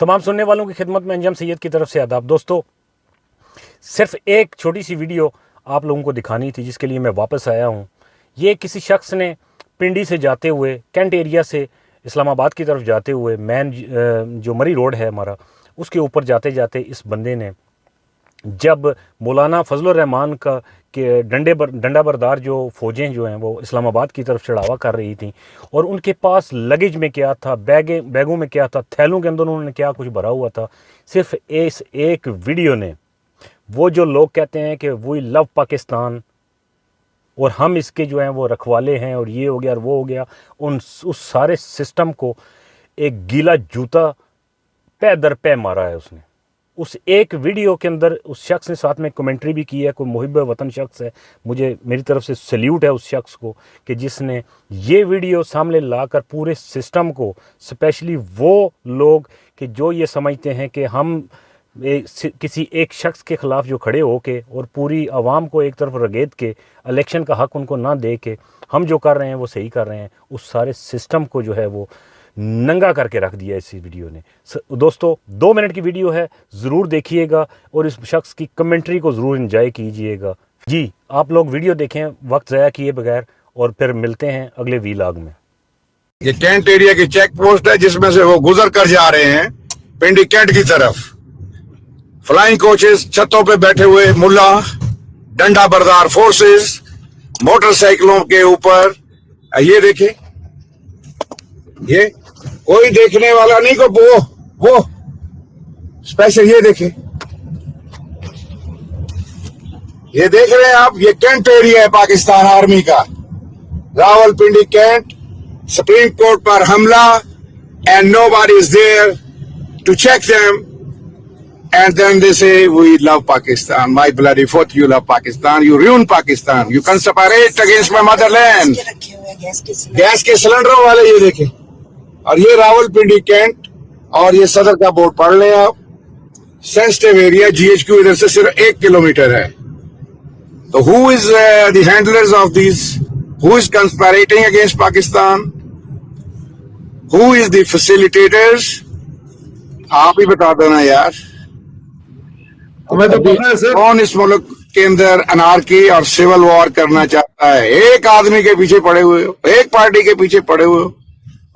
तमाम सुनने वालों की खिदमत में अंजम सैयद की तरफ से आदाब। दोस्तों, सिर्फ एक छोटी सी वीडियो आप लोगों को दिखानी थी जिसके लिए मैं वापस आया हूँ। ये किसी शख्स ने पिंडी से जाते हुए, कैंट एरिया से इस्लामाबाद की तरफ जाते हुए, जो मरी रोड है हमारा, उसके ऊपर जाते जाते इस बंदे ने, जब मौलाना फजलुर रहमान का के डंडा बरदार जो फ़ौजें जो हैं वो इस्लामाबाद की तरफ चढ़ावा कर रही थी, और उनके पास लगेज में क्या था, बैगों में क्या था, थैलों के अंदर उन्होंने क्या कुछ भरा हुआ था। सिर्फ इस एक वीडियो ने, वो जो लोग कहते हैं कि वी लव पाकिस्तान और हम इसके जो हैं वो रखवाले हैं और ये हो गया और वो हो गया, उस सारे सिस्टम को एक गीला जूता पै दर पै मारा है उसने। उस एक वीडियो के अंदर उस शख्स ने साथ में कमेंट्री भी की है, कोई मुहिब वतन शख्स है, मेरी तरफ से सल्यूट है उस शख्स को कि जिसने ये वीडियो सामने लाकर पूरे सिस्टम को, स्पेशली वो लोग कि जो ये समझते हैं कि हम किसी एक शख्स के ख़िलाफ़ जो खड़े हो के और पूरी आवाम को एक तरफ रगेद के इलेक्शन का हक़ उनको ना दे के हम जो कर रहे हैं वो सही कर रहे हैं, उस सारे सिस्टम को जो है वो नंगा करके रख दिया इस वीडियो ने। दोस्तों, 2 मिनट की वीडियो है, ज़रूर देखिएगा और इस शख्स की कमेंट्री को ज़रूर एंजॉय कीजिएगा। जी, आप लोग वीडियो देखें वक्त ज़ाया किए बगैर, और फिर मिलते हैं अगले वीलॉग में। ये कैंट एरिया की चेक पोस्ट है जिसमें से वो गुजर कर जा रहे हैं पिंडी कैंट की तरफ। फ्लाइंग कोचेस, छतों पे बैठे हुए मुल्ला, डंडा बरदार फोर्सेस, मोटरसाइकिलों के ऊपर। ये देखे, ये कोई देखने वाला नहीं को वो स्पेशल। ये देखे, ये देख रहे हैं आप, ये कैंट एरिया है पाकिस्तान आर्मी का। रावलपिंडी कैंट, सुप्रीम कोर्ट पर हमला, and nobody is there to check them, and then they say we love Pakistan. My bloody foot, you love Pakistan, you ruin Pakistan, you conspirate against my motherland. Gas के सिलेंडरों वाले ये देखें, और ये Rawalpindi cantt, और ये सदर का बोर्ड पढ़ लें आप। सेंसिटिव एरिया, GHQ इधर से सिर्फ 1 किलोमीटर है। तो who is the handlers of these? Who is conspirating against Pakistan? Who is the facilitators? आप ही बता देना यार। हमें तो पता है सर। कौन इस मुल्क के अंदर अनार्की और सिविल वॉर करना चाहता है? एक आदमी के पीछे पड़े हुए हो, एक पार्टी के पीछे पड़े हुए हो,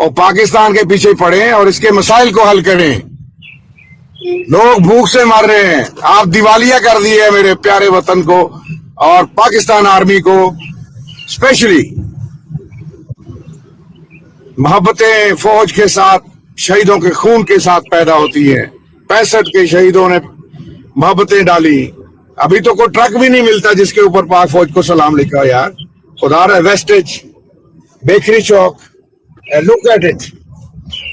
और पाकिस्तान के पीछे पड़े हैं और इसके मसाइल को हल करें। लोग भूख से मर रहे हैं, आप दिवालिया कर दिए है मेरे प्यारे वतन को और पाकिस्तान आर्मी को। स्पेशली मोहब्बतें फौज के साथ, शहीदों के खून के साथ पैदा होती है। 65 के शहीदों ने मोहब्बतें डाली। अभी तो कोई ट्रक भी नहीं मिलता जिसके ऊपर पाक फौज को सलाम लिखा यार। खुदा रहा, wastage, bakery Chowk, look at it.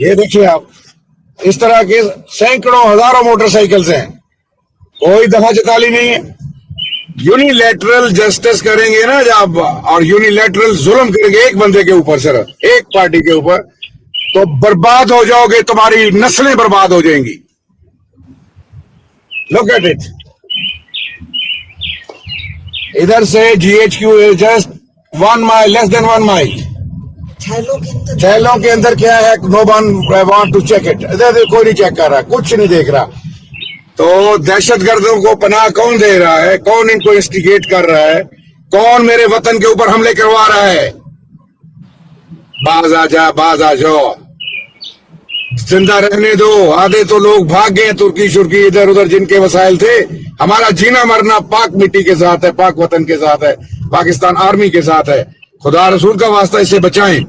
ये देखिए आप, इस तरह के सैकड़ों हजारों मोटरसाइकिल्स हैं, कोई दफा चताली नहीं है। यूनिलैटरल जस्टिस करेंगे ना जब, और यूनिलैटरल जुल्म करेंगे एक बंदे के ऊपर, सिर्फ एक पार्टी के ऊपर, तो बर्बाद हो जाओगे, तुम्हारी नस्लें बर्बाद हो जाएंगी। Look at it. इधर से GHQ is just 1 mile, less than 1 mile. थैलों के अंदर क्या है? No one want to check it. इधर कोई नहीं चेक कर रहा, कुछ नहीं देख रहा। तो दहशतगर्दों को पनाह कौन दे रहा है? कौन इनको इंस्टिगेट कर रहा है? कौन मेरे वतन के ऊपर हमले करवा रहा है? बाज आ जाओ, जिंदा रहने दो। आधे तो लोग भाग गए तुर्की शुर्की, इधर उधर जिनके वसाइल थे। हमारा जीना मरना पाक मिट्टी के साथ है, पाक वतन के साथ है, पाकिस्तान आर्मी के साथ है। खुदा रसूल का वास्ता, इसे बचाएं।